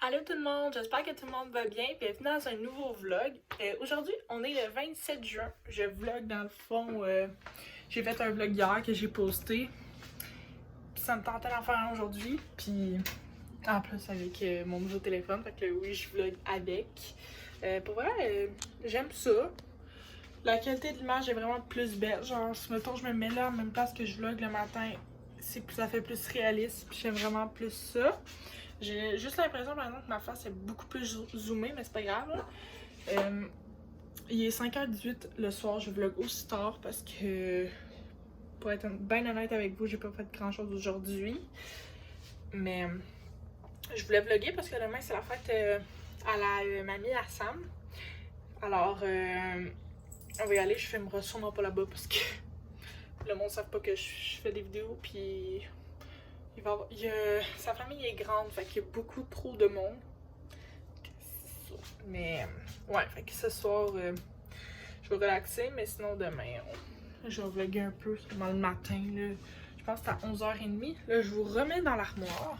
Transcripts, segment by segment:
Allô tout le monde, j'espère que tout le monde va bien. Bienvenue dans un nouveau vlog. Aujourd'hui, on est le 27 juin. Je vlog dans le fond. J'ai fait un vlog hier que j'ai posté. Puis ça me tentait d'en faire un aujourd'hui. Puis en plus avec mon nouveau téléphone. Fait que oui, je vlog avec. Pour vrai, j'aime ça. La qualité de l'image est vraiment plus belle. Genre, si mettons, je me mets là en même place que je vlog le matin, ça fait plus réaliste. Puis j'aime vraiment plus ça. J'ai juste l'impression, par exemple, que ma face est beaucoup plus zoomée, mais c'est pas grave. Il est 5h18 le soir, je vlog aussi tard parce que, pour être bien honnête avec vous, j'ai pas fait grand chose aujourd'hui. Mais je voulais vlogger parce que demain, c'est la fête à la mamie à Sam. Alors, on va y aller, je filmerai sûrement pas là-bas parce que le monde ne savent pas que je fais des vidéos, puis sa famille est grande, fait qu'il y a beaucoup trop de monde. Mais ouais, fait que ce soir, je vais relaxer, mais sinon demain, je vais vlogger un peu dans le matin. Là. Je pense que c'est à 11h30. Là, je vous remets dans l'armoire.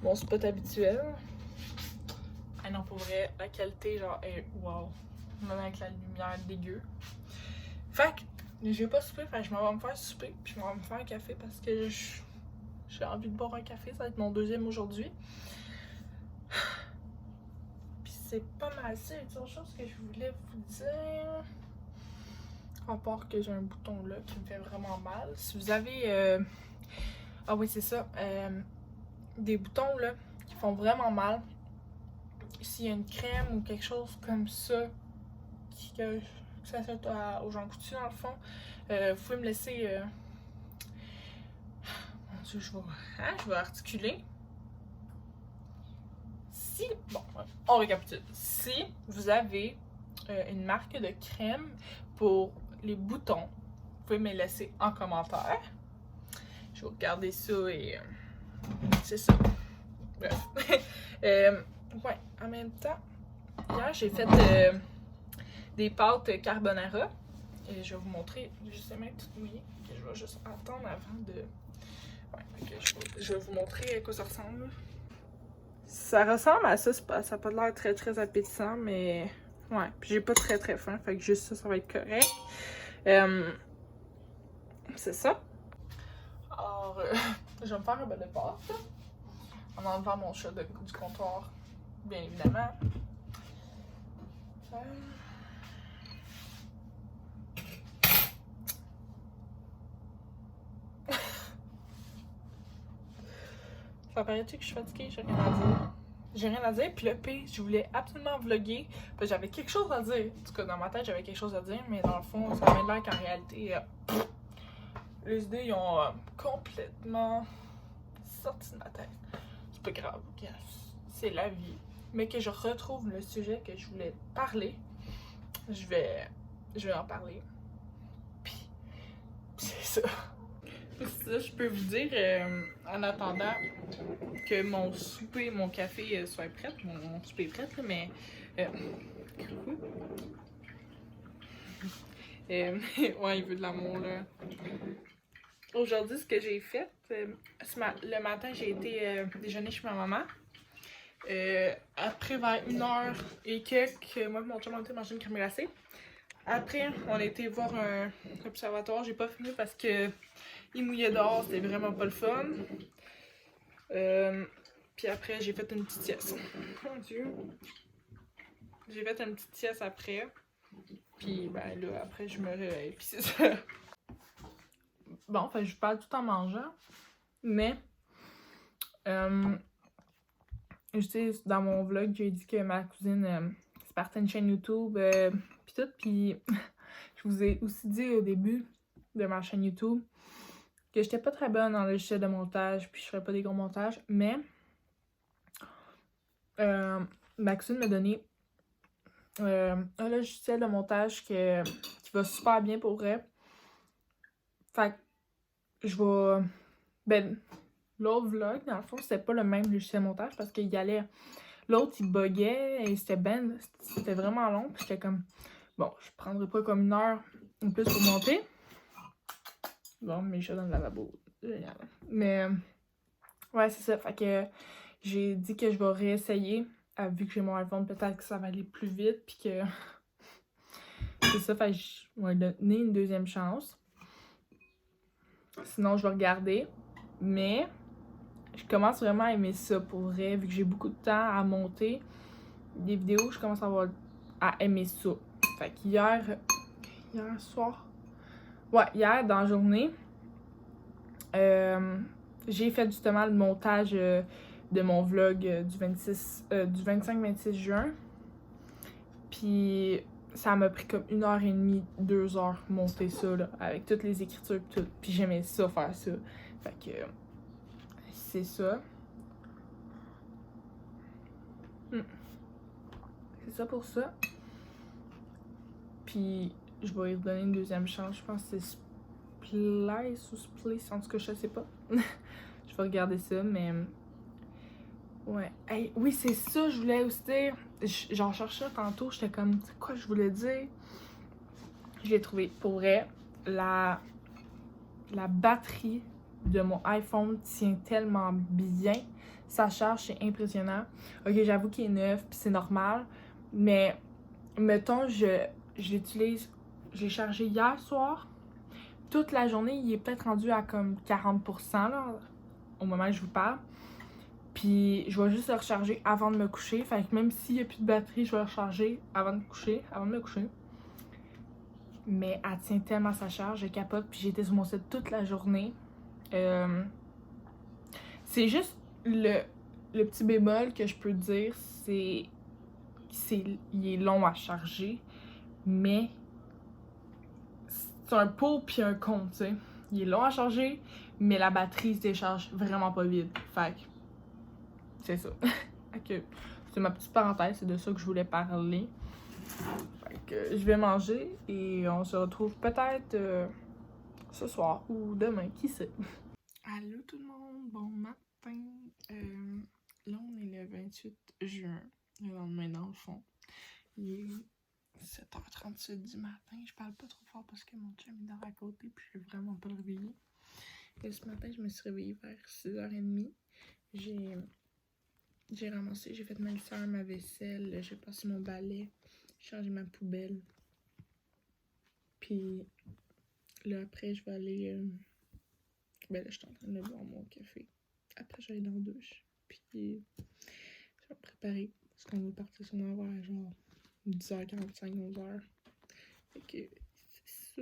Mon spot habituel. Ah non, pour vrai, la qualité, genre, est wow. Même avec la lumière dégueu. Fait que, je vais pas souper, fait que je m'en vais me faire souper, puis je m'en vais me faire un café parce que j'ai envie de boire un café, ça va être mon deuxième aujourd'hui. Puis c'est pas mal ça, une autre chose que je voulais vous dire. À part que j'ai un bouton là qui me fait vraiment mal. Si vous avez... Ah oui, c'est ça. Des boutons là qui font vraiment mal. S'il y a une crème ou quelque chose comme ça que ça fait aux gens coutus dans le fond, vous pouvez me laisser... Mon Dieu, je vais articuler. Bon, on récapitule. Si vous avez une marque de crème pour les boutons, vous pouvez me laisser en commentaire. Je vais regarder ça et c'est ça. Bref. Ouais, en même temps, hier j'ai fait des pâtes carbonara. Et je vais vous montrer, justement, tout mouillé. Je vais juste attendre avant de... Ouais, okay, je vais vous montrer à quoi ça ressemble. Ça ressemble à ça, ça n'a pas l'air très très appétissant, mais ouais, puis j'ai pas très très faim, fait que juste ça, ça va être correct. C'est ça. Alors, je vais me faire un bol de pâte en enlevant mon chat du comptoir, bien évidemment. Ça paraît-tu que je suis fatiguée? J'ai rien à dire. J'ai rien à dire, puis le pire, je voulais absolument vlogger, puis j'avais quelque chose à dire. En tout cas, dans ma tête, j'avais quelque chose à dire, mais dans le fond, ça m'a l'air qu'en réalité, les idées, ils ont complètement sorti de ma tête. C'est pas grave, c'est la vie. Mais que je retrouve le sujet que je voulais parler, je vais en parler. Puis, c'est ça. Ça, je peux vous dire, en attendant que mon souper, mon café soit prêt, mon souper est prêt, là, mais... coucou. Ouais, il veut de l'amour, là. Aujourd'hui, ce que j'ai fait, le matin, j'ai été déjeuner chez ma maman. Après, vers 1h et quelques, moi et mon chum, on était manger une crème glacée. Après, on a été voir un observatoire. J'ai pas fini parce que il mouillait dehors, c'était vraiment pas le fun. Puis après, j'ai fait une petite sieste. Mon Dieu. J'ai fait une petite sieste après. Puis ben là, après, je me réveille. Puis c'est ça. Bon, enfin, je parle tout en mangeant. Mais, je sais, dans mon vlog, j'ai dit que ma cousine se partait une chaîne YouTube. Puis tout. Puis je vous ai aussi dit au début de ma chaîne YouTube que j'étais pas très bonne en logiciel de montage, puis je ferais pas des gros montages, mais ma cousine m'a donné un logiciel de montage qui va super bien pour vrai. Fait que je vais... Ben, l'autre vlog, dans le fond, c'était pas le même logiciel de montage parce qu'il y allait... L'autre, il buguait et c'était vraiment long, puis j'étais comme... Bon, je prendrais pas comme 1 heure ou plus pour monter. Bon, mes chats dans le lavabo. Génial. Mais, ouais, c'est ça. Fait que j'ai dit que je vais réessayer. Vu que j'ai mon iPhone, peut-être que ça va aller plus vite. Puis que. C'est ça, fait que je vais donner une deuxième chance. Sinon, je vais regarder. Mais je commence vraiment à aimer ça pour vrai. Vu que j'ai beaucoup de temps à monter des vidéos, je commence à aimer ça. Fait que hier soir. Ouais, hier dans la journée, j'ai fait justement le montage de mon vlog du 25-26 juin. Puis ça m'a pris comme 1h30, 2h monter ça, là, avec toutes les écritures et tout. Puis j'aimais ça, faire ça. Fait que c'est ça. C'est ça pour ça. Puis je vais lui donner une deuxième chance. Je pense que c'est Splice ou Splice, en tout cas, je sais pas. Je vais regarder ça, mais. Ouais. Hey, oui, c'est ça, je voulais aussi dire. J'en cherchais tantôt, j'étais comme, c'est quoi je voulais dire? Je l'ai trouvé. Pour vrai, la batterie de mon iPhone tient tellement bien. Sa charge, c'est impressionnant. Ok, j'avoue qu'il est neuf, puis c'est normal. Mais, mettons, je l'utilise. Je l'ai chargé hier soir. Toute la journée, il est peut-être rendu à comme 40% là, au moment où je vous parle. Puis je vais juste le recharger avant de me coucher. Fait que même s'il n'y a plus de batterie, je vais le recharger avant de me coucher. Mais elle tient tellement sa charge, je capote. Puis j'ai été sur mon site toute la journée. C'est juste le petit bémol que je peux dire, c'est qu'il est long à charger. Mais c'est un pour puis un contre, tu sais. Il est long à charger, mais la batterie se décharge vraiment pas vite. Fait que c'est ça. Okay. C'est ma petite parenthèse, c'est de ça que je voulais parler. Fait que je vais manger et on se retrouve peut-être ce soir ou demain, qui sait. Allô tout le monde, bon matin. Là on est le 28 juin, le lendemain dans le fond. Il est 7h37 du matin. Je parle pas trop fort parce que mon chum est dans à côté puis je vais vraiment pas le réveiller. Et ce matin je me suis réveillée vers 6h30. J'ai ramassé, j'ai fait ma litière, ma vaisselle, j'ai passé mon balai, j'ai changé ma poubelle. Puis là après je vais aller... Ben là je suis en train de boire mon café. Après je vais aller dans la douche. Puis je vais me préparer parce qu'on va partir sur mon vers genre 10h45, 11h. Fait que c'est ça.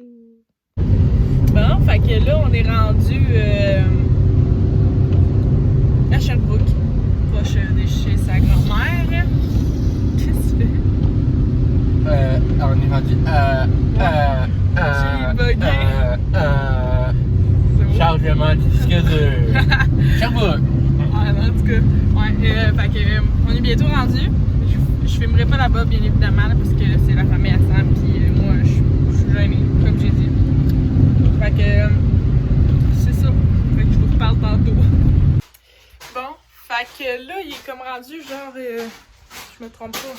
Bon, fait que là on est rendu à Sherbrooke. Proche de chez sa grand-mère. Qu'est-ce que tu fais? On est rendu J'ai bugué. Chargement du disque dur. Sherbrooke. Ouais, en tout cas, ouais, fait que, on est bientôt rendu. Je filmerai pas là-bas, bien évidemment, là, parce que c'est la famille à Sam, puis moi, je suis gênée, comme j'ai dit. Fait que, c'est ça. Fait que je vous reparle tantôt. Bon, fait que là, il est comme rendu genre, je me trompe pas,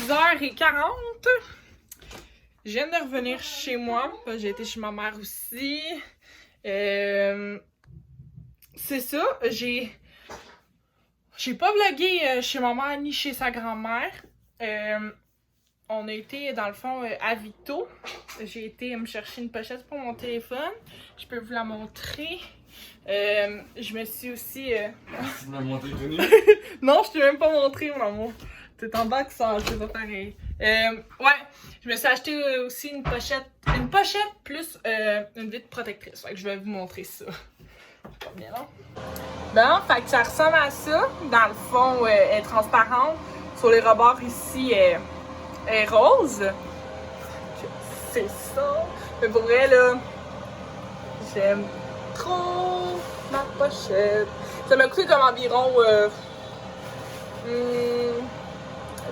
6h40. Je viens de revenir chez moi, j'ai été chez ma mère aussi. C'est ça, j'ai pas vlogué chez ma mère ni chez sa grand-mère. On a été dans le fond à Vito. J'ai été me chercher une pochette pour mon téléphone. Je peux vous la montrer. Je me suis aussi... Tu m'as montré Tony? Non, je t'ai même pas montré, mon amour. T'es en bas que ça, c'est pas pareil. Ouais, je me suis acheté aussi une pochette plus une vitre protectrice. Fait que je vais vous montrer ça. C'est pas bien long. Bon, fait que ça ressemble à ça. Dans le fond, elle est transparente. Sur les rebords ici, elle est rose. C'est ça. Mais pour vrai, là, j'aime trop ma pochette. Ça m'a coûté comme environ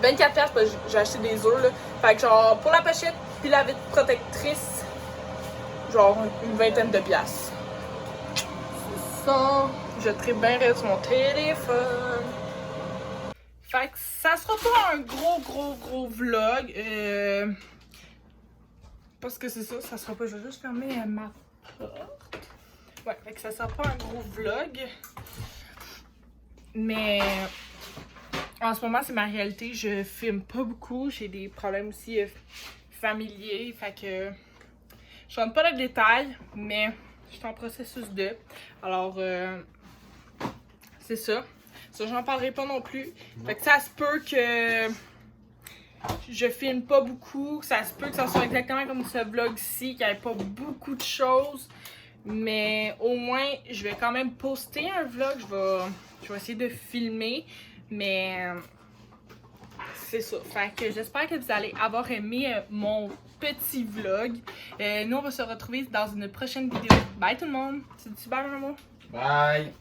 24$ parce que j'ai acheté des œufs, là. Fait que genre, pour la pochette puis la vitre protectrice, genre une vingtaine de piastres. C'est ça. Je très bien sur mon téléphone. Fait que ça sera pas un gros vlog. Parce que c'est ça sera pas. Je vais juste fermer ma porte. Ouais, fait que ça sera pas un gros vlog. Mais en ce moment, c'est ma réalité. Je filme pas beaucoup. J'ai des problèmes aussi familiers. Fait que je rentre pas dans le détail, mais je suis en processus de. Alors, c'est ça. Ça, j'en parlerai pas non plus. Fait que ça se peut que je filme pas beaucoup. Ça se peut que ça soit exactement comme ce vlog-ci, qu'il n'y ait pas beaucoup de choses. Mais au moins, je vais quand même poster un vlog. Je vais essayer de filmer. Mais c'est ça. Fait que j'espère que vous allez avoir aimé mon petit vlog. Nous, on va se retrouver dans une prochaine vidéo. Bye tout le monde. C'est super, maman. Bye.